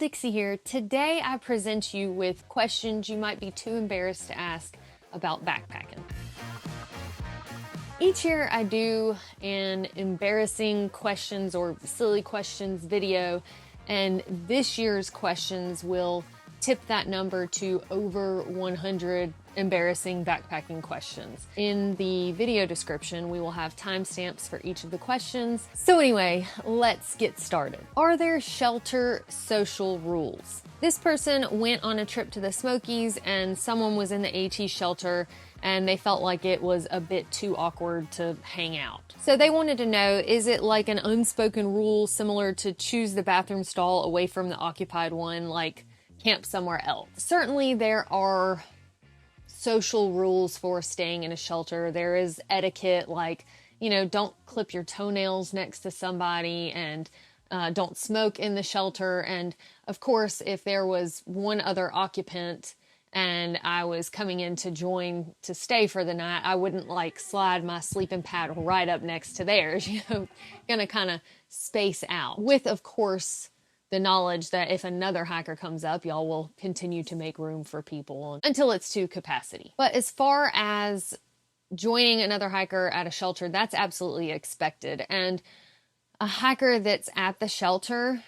Dixie here. Today I present you with questions you might be too embarrassed to ask about backpacking. Each year I do an embarrassing questions or silly questions video, and this year's questions will tip that number to over 100 embarrassing backpacking questions. In the video description, we will have timestamps for each of the questions. So anyway, let's get started. Are there shelter social rules? This person went on a trip to the Smokies and someone was in the AT shelter and they felt like it was a bit too awkward to hang out. So they wanted to know, is it like an unspoken rule similar to choose the bathroom stall away from the occupied one, like camp somewhere else? Certainly there are social rules for staying in a shelter. There is etiquette, like, don't clip your toenails next to somebody, and don't smoke in the shelter. And of course, if there was one other occupant and I was coming in to stay for the night, I wouldn't like slide my sleeping pad right up next to theirs, gonna kind of space out. With, of course, the knowledge that if another hiker comes up, y'all will continue to make room for people until it's to capacity. But as far as joining another hiker at a shelter, that's absolutely expected. And a hiker that's at the shelter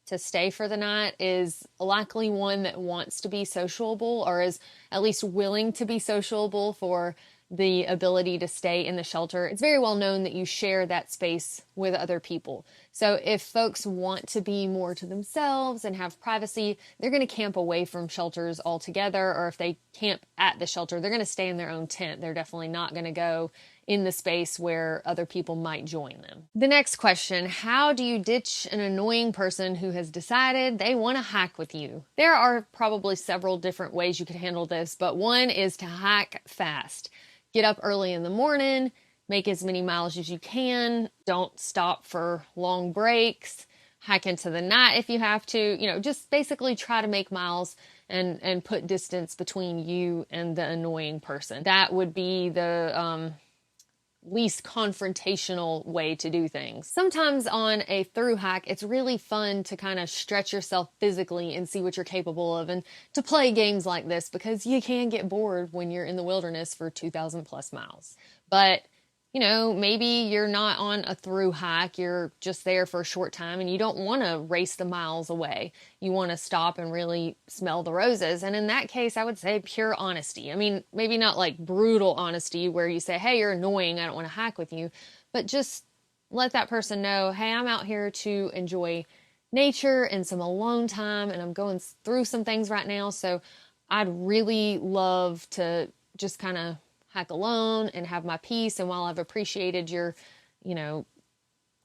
to stay for the night is likely one that wants to be sociable, or is at least willing to be sociable for the ability to stay in the shelter. It's very well known that you share that space with other people. So if folks want to be more to themselves and have privacy, they're going to camp away from shelters altogether, or if they camp at the shelter, they're going to stay in their own tent. They're definitely not going to go in the space where other people might join them. The next question, how do you ditch an annoying person who has decided they want to hike with you? There are probably several different ways you could handle this, but one is to hike fast. Get up early in the morning, make as many miles as you can, don't stop for long breaks, hike into the night if you have to, just basically try to make miles and put distance between you and the annoying person. That would be the least confrontational way to do things. Sometimes on a thru hike, it's really fun to kind of stretch yourself physically and see what you're capable of, and to play games like this, because you can get bored when you're in the wilderness for 2,000 plus miles. But maybe you're not on a thru hike, you're just there for a short time and you don't want to race the miles away. You want to stop and really smell the roses. And in that case, I would say pure honesty. I mean, maybe not like brutal honesty where you say, hey, you're annoying, I don't want to hike with you, but just let that person know, hey, I'm out here to enjoy nature and some alone time, and I'm going through some things right now, so I'd really love to just kind of hike alone and have my peace. And while I've appreciated your,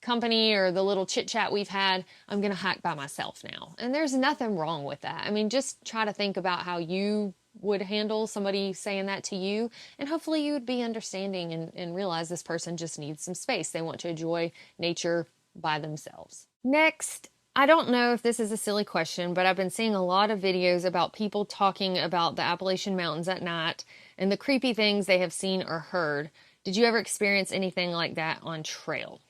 company or the little chit chat we've had, I'm going to hike by myself now. And there's nothing wrong with that. I mean, just try to think about how you would handle somebody saying that to you. And hopefully you would be understanding and realize this person just needs some space. They want to enjoy nature by themselves. Next, I don't know if this is a silly question, but I've been seeing a lot of videos about people talking about the Appalachian Mountains at night and the creepy things they have seen or heard. Did you ever experience anything like that on trail?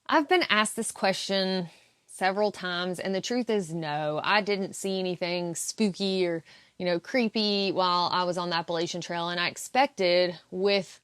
I've been asked this question several times, and the truth is no. I didn't see anything spooky or creepy while I was on the Appalachian Trail, and I expected with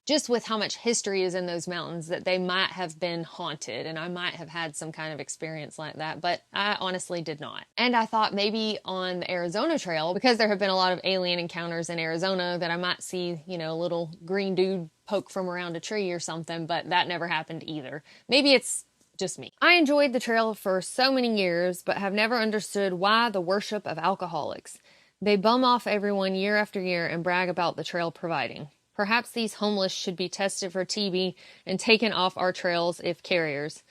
how much history is in those mountains that they might have been haunted and I might have had some kind of experience like that, but I honestly did not. And I thought maybe on the Arizona Trail, because there have been a lot of alien encounters in Arizona, that I might see, a little green dude poke from around a tree or something, but that never happened either. Maybe it's just me. I enjoyed the trail for so many years, but have never understood why the worship of alcoholics. They bum off everyone year after year and brag about the trail providing. Perhaps these homeless should be tested for TB and taken off our trails if carriers.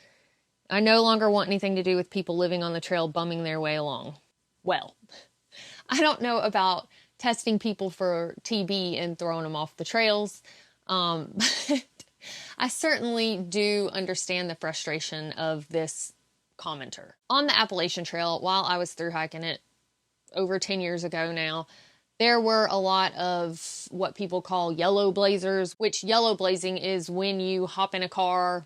I no longer want anything to do with people living on the trail bumming their way along. Well, I don't know about testing people for TB and throwing them off the trails, but I certainly do understand the frustration of this commenter. On the Appalachian Trail, while I was thru hiking it over 10 years ago now, there were a lot of what people call yellow blazers, which yellow blazing is when you hop in a car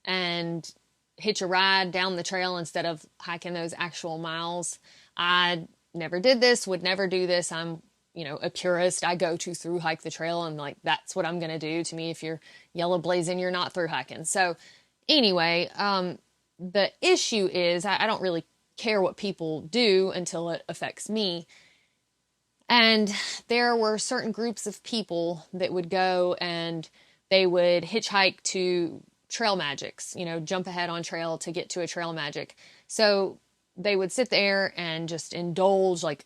and hitch a ride down the trail instead of hiking those actual miles. I never did this, would never do this. I'm, a purist. I go to through hike the trail and like, that's what I'm going to do. To me, if you're yellow blazing, you're not through hiking. So anyway, the issue is I don't really care what people do until it affects me. And there were certain groups of people that would go and they would hitchhike to trail magics, jump ahead on trail to get to a trail magic. So they would sit there and just indulge, like,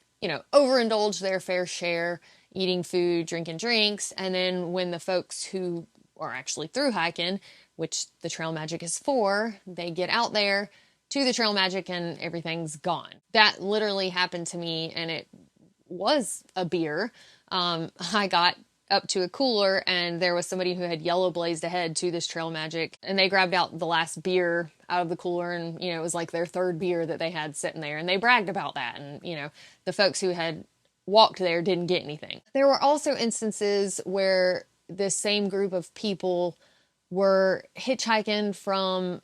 overindulge their fair share, eating food, drinking drinks. And then when the folks who are actually through hiking, which the trail magic is for, they get out there to the trail magic and everything's gone. That literally happened to me, and it was a beer. I got up to a cooler and there was somebody who had yellow blazed ahead to this trail magic, and they grabbed out the last beer out of the cooler, and it was like their third beer that they had sitting there, and they bragged about that. And the folks who had walked there didn't get anything. There were also instances where this same group of people were hitchhiking from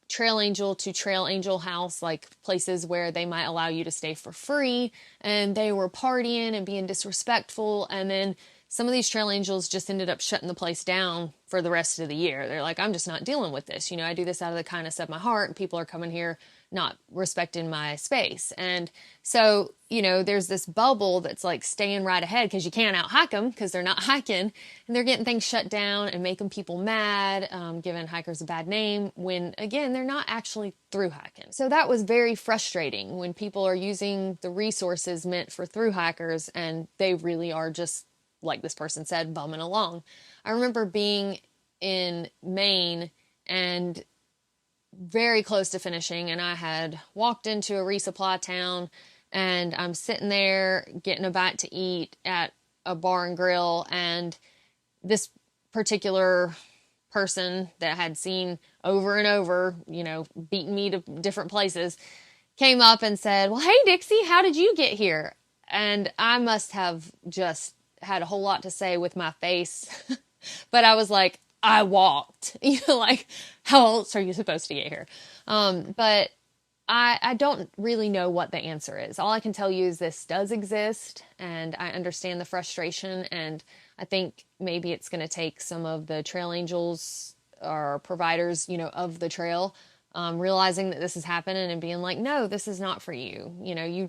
Trail Angel to Trail Angel House, like places where they might allow you to stay for free, and they were partying and being disrespectful. And then some of these Trail Angels just ended up shutting the place down for the rest of the year. They're like, I'm just not dealing with this. I do this out of the kindness of my heart, and people are coming here not respecting my space. And so, there's this bubble that's like staying right ahead because you can't out hike them because they're not hiking, and they're getting things shut down and making people mad, giving hikers a bad name when, again, they're not actually through hiking. So that was very frustrating when people are using the resources meant for through hikers and they really are just, like this person said, bumming along. I remember being in Maine and very close to finishing, and I had walked into a resupply town, and I'm sitting there getting a bite to eat at a bar and grill, and this particular person that I had seen over and over, beating me to different places, came up and said, well, hey, Dixie, how did you get here? And I must have just had a whole lot to say with my face, but I was like, I walked, like, how else are you supposed to get here? But I don't really know what the answer is. All I can tell you is this does exist, and I understand the frustration, and I think maybe it's going to take some of the trail angels or providers, of the trail, realizing that this is happening and being like, no, this is not for you.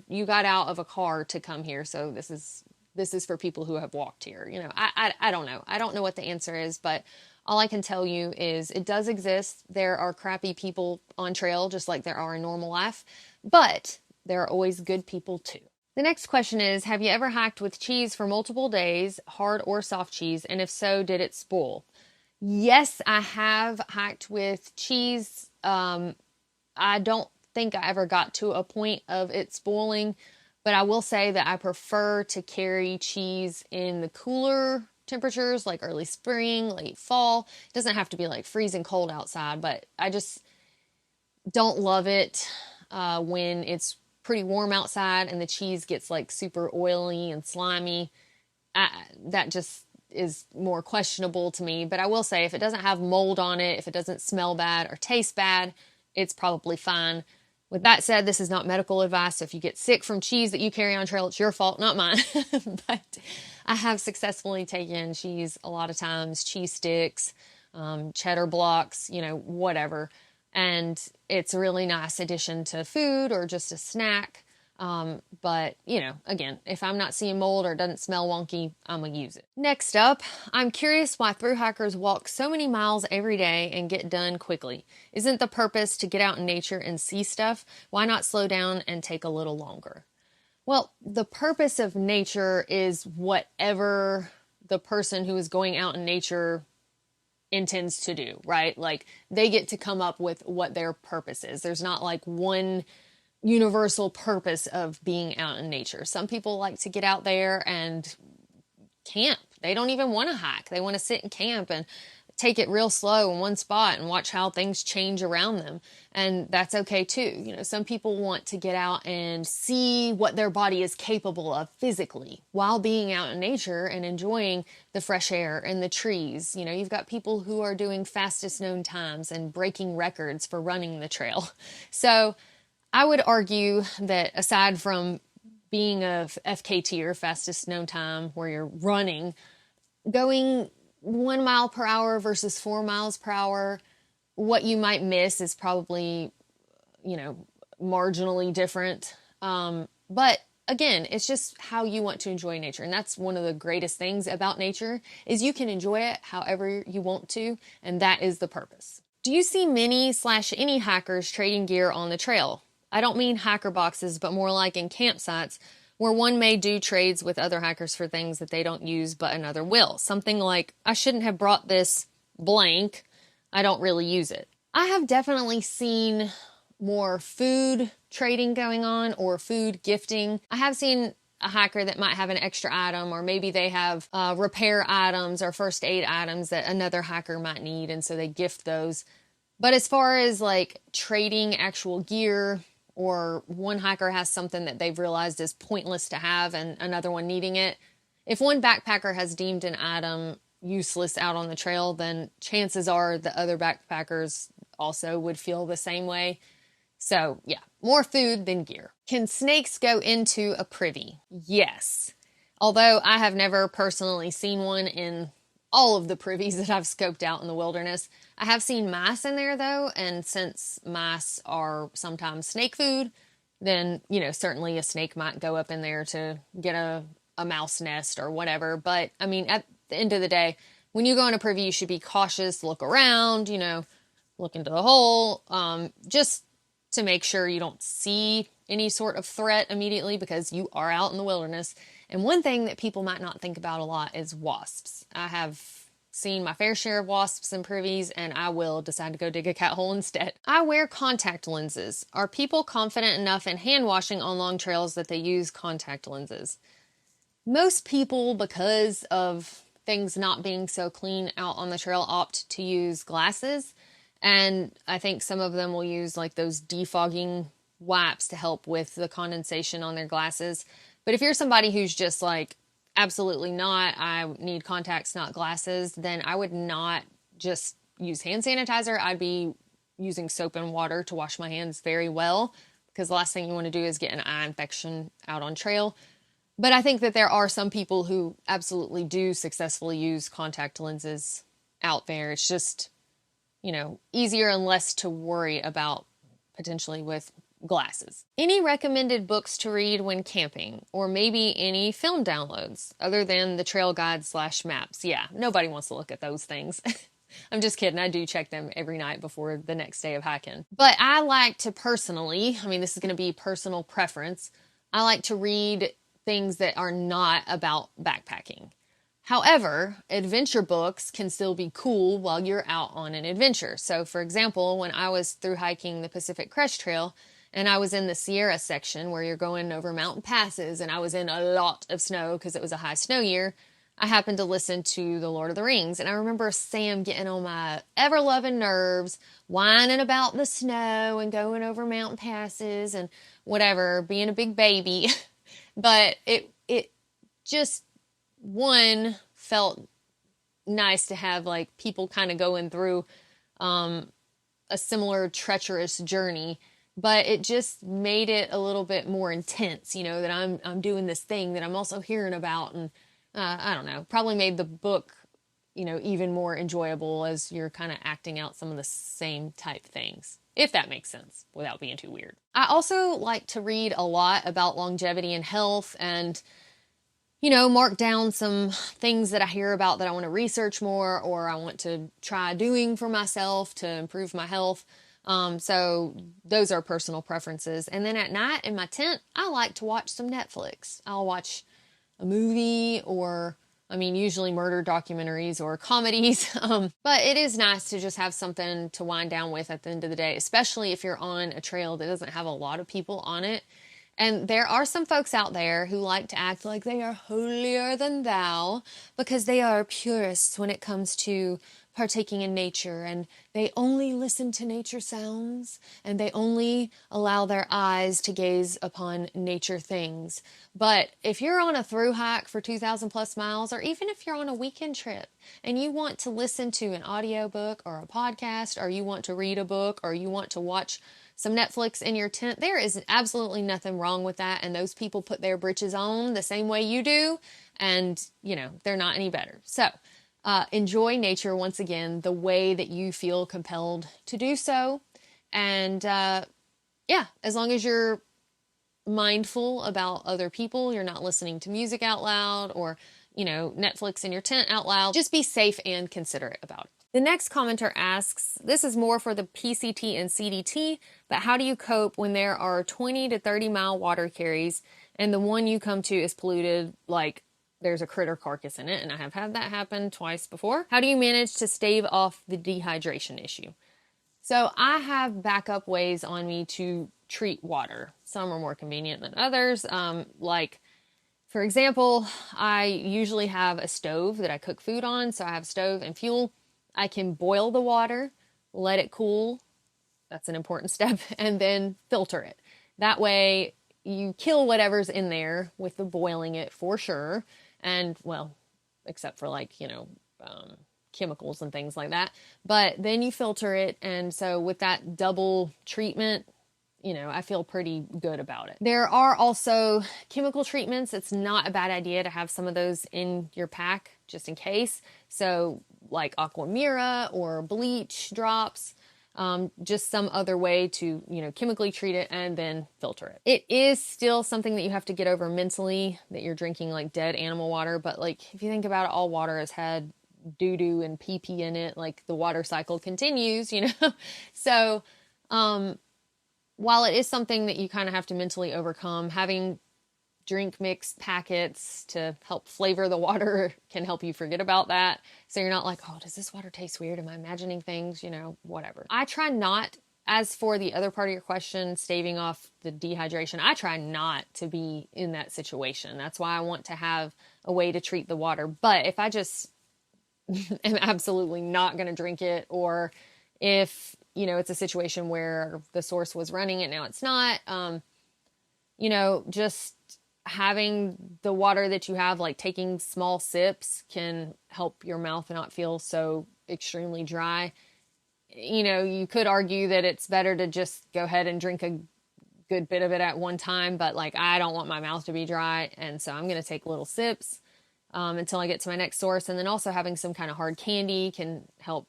You got out of a car to come here, so this is for people who have walked here. I don't know. I don't know what the answer is, but all I can tell you is it does exist. There are crappy people on trail, just like there are in normal life, but there are always good people too. The next question is, have you ever hiked with cheese for multiple days, hard or soft cheese? And if so, did it spoil? Yes, I have hiked with cheese. I don't think I ever got to a point of it spoiling, but I will say that I prefer to carry cheese in the cooler temperatures, like early spring, late fall. It doesn't have to be like freezing cold outside, but I just don't love it when it's pretty warm outside and the cheese gets like super oily and slimy. That just is more questionable to me. But I will say, if it doesn't have mold on it, if it doesn't smell bad or taste bad, it's probably fine. With that said, this is not medical advice. So if you get sick from cheese that you carry on trail, it's your fault, not mine. But I have successfully taken cheese a lot of times, cheese sticks, cheddar blocks, whatever. And it's a really nice addition to food or just a snack. But, again, if I'm not seeing mold or it doesn't smell wonky, I'm going to use it. Next up, I'm curious why thru hikers walk so many miles every day and get done quickly. Isn't the purpose to get out in nature and see stuff? Why not slow down and take a little longer? Well, the purpose of nature is whatever the person who is going out in nature intends to do, right? Like, they get to come up with what their purpose is. There's not like one universal purpose of being out in nature. Some people like to get out there and camp. They don't even want to hike. They want to sit and camp and take it real slow in one spot and watch how things change around them. And that's okay too. You know, some people want to get out and see what their body is capable of physically while being out in nature and enjoying the fresh air and the trees. You know, you've got people who are doing fastest known times and breaking records for running the trail. So I would argue that aside from being a FKT or fastest known time where you're running, going 1 mile per hour versus 4 miles per hour, what you might miss is probably, you know, marginally different. But again, it's just how you want to enjoy nature. And that's one of the greatest things about nature is you can enjoy it however you want to. And that is the purpose. Do you see many/any hikers trading gear on the trail? I don't mean hiker boxes, but more like in campsites where one may do trades with other hikers for things that they don't use but another will. Something like, I shouldn't have brought this blank. I don't really use it. I have definitely seen more food trading going on or food gifting. I have seen a hiker that might have an extra item, or maybe they have repair items or first aid items that another hiker might need, and so they gift those. But as far as like trading actual gear, or one hiker has something that they've realized is pointless to have and another one needing it, if one backpacker has deemed an item useless out on the trail, then chances are the other backpackers also would feel the same way. So yeah, more food than gear. Can snakes go into a privy? Yes. Although I have never personally seen one in all of the privies that I've scoped out in the wilderness. I have seen mice in there though, and since mice are sometimes snake food, then, you know, certainly a snake might go up in there to get a mouse nest or whatever. But I mean, at the end of the day, when you go in a privy, you should be cautious, look around, you know, look into the hole, just to make sure you don't see any sort of threat immediately, because you are out in the wilderness. And one thing that people might not think about a lot is wasps. I have seen my fair share of wasps in privies, and I will decide to go dig a cat hole instead. I wear contact lenses. Are people confident enough in hand washing on long trails that they use contact lenses? Most people, because of things not being so clean out on the trail, opt to use glasses. And I think some of them will use like those defogging wipes to help with the condensation on their glasses. But if you're somebody who's just like, absolutely not, I need contacts, not glasses, then I would not just use hand sanitizer. I'd be using soap and water to wash my hands very well, because the last thing you want to do is get an eye infection out on trail. But I think that there are some people who absolutely do successfully use contact lenses out there. It's just, you know, easier and less to worry about potentially with glasses. Any recommended books to read when camping, or maybe any film downloads other than the trail guide / maps? Yeah, nobody wants to look at those things. I'm just kidding. I do check them every night before the next day of hiking. But I like to personally, I mean, this is going to be personal preference, I like to read things that are not about backpacking. However, adventure books can still be cool while you're out on an adventure. So for example, when I was through hiking the Pacific Crest Trail, and I was in the Sierra section where you're going over mountain passes, and I was in a lot of snow because it was a high snow year, I happened to listen to The Lord of the Rings. And I remember Sam getting on my ever-loving nerves, whining about the snow and going over mountain passes and whatever, being a big baby. But it just, one, felt nice to have like people kind of going through a similar treacherous journey. But it just made it a little bit more intense, you know, that I'm doing this thing that I'm also hearing about. And I don't know, probably made the book, you know, even more enjoyable as you're kind of acting out some of the same type things, if that makes sense without being too weird. I also like to read a lot about longevity and health, and, you know, mark down some things that I hear about that I want to research more, or I want to try doing for myself to improve my health. So those are personal preferences. And then at night in my tent, I like to watch some Netflix. I'll watch a movie, or, I mean, usually murder documentaries or comedies. But it is nice to just have something to wind down with at the end of the day, especially if you're on a trail that doesn't have a lot of people on it. And there are some folks out there who like to act like they are holier than thou because they are purists when it comes to partaking in nature, and they only listen to nature sounds, and they only allow their eyes to gaze upon nature things. But if you're on a thru hike for 2,000 plus miles, or even if you're on a weekend trip and you want to listen to an audiobook or a podcast, or you want to read a book, or you want to watch some Netflix in your tent, there is absolutely nothing wrong with that. And those people put their britches on the same way you do, and they're not any better. So enjoy nature once again the way that you feel compelled to do so. And as long as you're mindful about other people, you're not listening to music out loud or Netflix in your tent out loud, just be safe and considerate about it. The next commenter asks, this is more for the PCT and CDT, but how do you cope when there are 20 to 30 mile water carries and the one you come to is polluted, like there's a critter carcass in it? And I have had that happen twice before. How do you manage to stave off the dehydration issue? So I have backup ways on me to treat water. Some are more convenient than others. For example, I usually have a stove that I cook food on. So I have stove and fuel. I can boil the water, let it cool. That's an important step. And then filter it. That way you kill whatever's in there with the boiling it for sure. And well, except for chemicals and things like that. But then you filter it. And so with that double treatment, I feel pretty good about it. There are also chemical treatments. It's not a bad idea to have some of those in your pack just in case. So like aqua mira or bleach drops, just some other way to, chemically treat it and then filter it. It is still something that you have to get over mentally, that you're drinking like dead animal water. But if you think about it, all water has had doo-doo and pee-pee in it. The water cycle continues, So, while it is something that you kind of have to mentally overcome, having drink mix packets to help flavor the water can help you forget about that. So you're not like, oh, does this water taste weird? Am I imagining things? Whatever. I try not, as for the other part of your question, staving off the dehydration, I try not to be in that situation. That's why I want to have a way to treat the water. But if I just am absolutely not going to drink it, or if it's a situation where the source was running it, now it's not, just having the water that you have, taking small sips can help your mouth not feel so extremely dry. You could argue that it's better to just go ahead and drink a good bit of it at one time, but I don't want my mouth to be dry. And so I'm going to take little sips until I get to my next source. And then also having some kind of hard candy can help,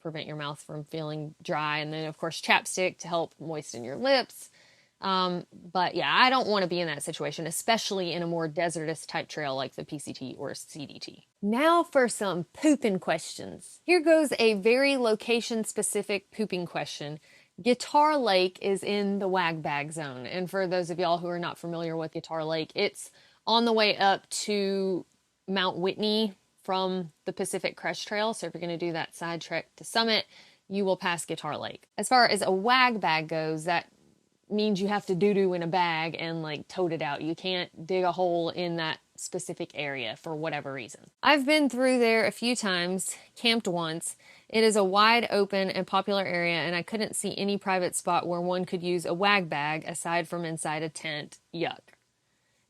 prevent your mouth from feeling dry. And then of course, chapstick to help moisten your lips. But yeah, I don't want to be in that situation, especially in a more desertous type trail like the PCT or CDT. Now for some pooping questions. Here goes a very location specific pooping question. Guitar Lake is in the wag bag zone. And for those of y'all who are not familiar with Guitar Lake, it's on the way up to Mount Whitney from the Pacific Crest Trail. So if you're going to do that side trek to Summit, you will pass Guitar Lake. As far as a wag bag goes, that means you have to doo-doo in a bag and tote it out. You can't dig a hole in that specific area for whatever reason. I've been through there a few times, camped once. It is a wide open and popular area, and I couldn't see any private spot where one could use a wag bag aside from inside a tent. Yuck.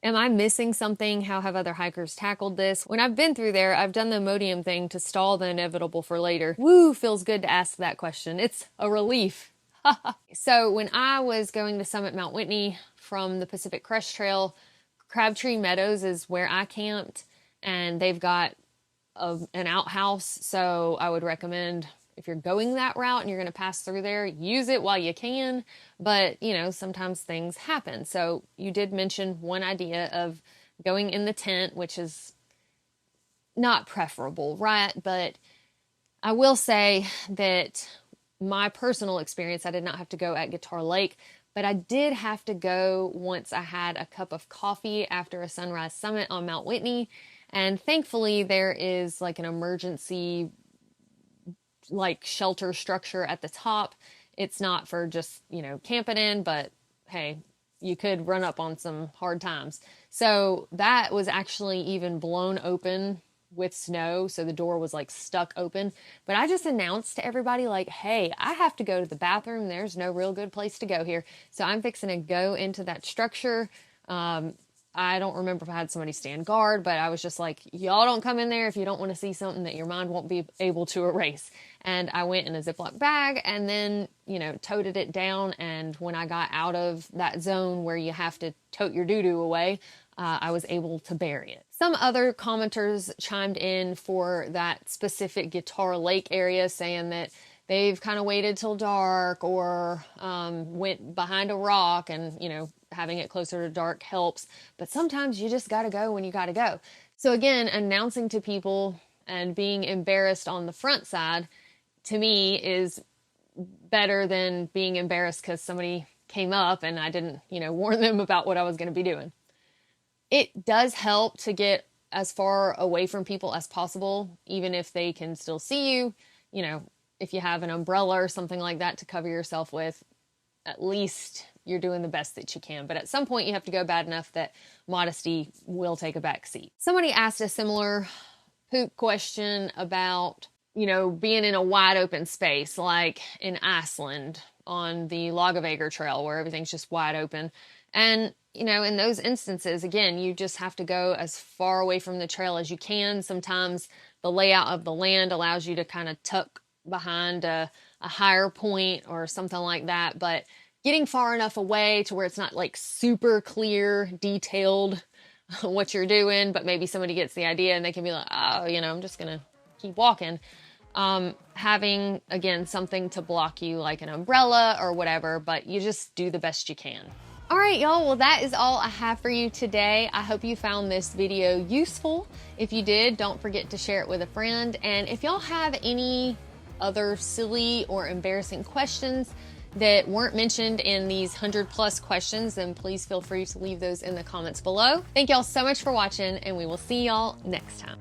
Am I missing something? How have other hikers tackled this? When I've been through there, I've done the Imodium thing to stall the inevitable for later. Woo, feels good to ask that question. It's a relief. So when I was going to summit Mount Whitney from the Pacific Crest Trail, Crabtree Meadows is where I camped, and they've got an outhouse. So I would recommend, if you're going that route and you're going to pass through there, use it while you can. But, sometimes things happen. So you did mention one idea of going in the tent, which is not preferable, right? But I will say that my personal experience, I did not have to go at Guitar Lake, but I did have to go once I had a cup of coffee after a sunrise summit on Mount Whitney. And thankfully there is an emergency shelter structure at the top. It's not for just, camping in, but hey, you could run up on some hard times. So that was actually even blown open with snow, so the door was like stuck open. But I just announced to everybody, like, hey, I have to go to the bathroom. There's no real good place to go here. So I'm fixing to go into that structure. I don't remember if I had somebody stand guard, but I was just like, y'all don't come in there if you don't want to see something that your mind won't be able to erase. And I went in a Ziploc bag and then, you know, toted it down. And when I got out of that zone where you have to tote your doo-doo away, I was able to bury it. Some other commenters chimed in for that specific Guitar Lake area, saying that they've kind of waited till dark or went behind a rock, and, you know, having it closer to dark helps. But sometimes you just got to go when you got to go. So again, announcing to people and being embarrassed on the front side, to me, is better than being embarrassed because somebody came up and I didn't, you know, warn them about what I was going to be doing. It does help to get as far away from people as possible, even if they can still see you. You know, if you have an umbrella or something like that to cover yourself with, at least you're doing the best that you can. But at some point you have to go bad enough that modesty will take a back seat. Somebody asked a similar poop question about, you know, being in a wide open space, like in Iceland on the Lagavegr Trail, where everything's just wide open. And, you know, in those instances, again, you just have to go as far away from the trail as you can. Sometimes the layout of the land allows you to kind of tuck behind a higher point or something like that. But getting far enough away to where it's not like super clear, detailed what you're doing, but maybe somebody gets the idea and they can be like, oh, you know, I'm just going to keep walking. Having, again, something to block you, like an umbrella or whatever, but you just do the best you can. All right, y'all. Well, that is all I have for you today. I hope you found this video useful. If you did, don't forget to share it with a friend. And if y'all have any other silly or embarrassing questions that weren't mentioned in these 100+ questions, then please feel free to leave those in the comments below. Thank y'all so much for watching, and we will see y'all next time.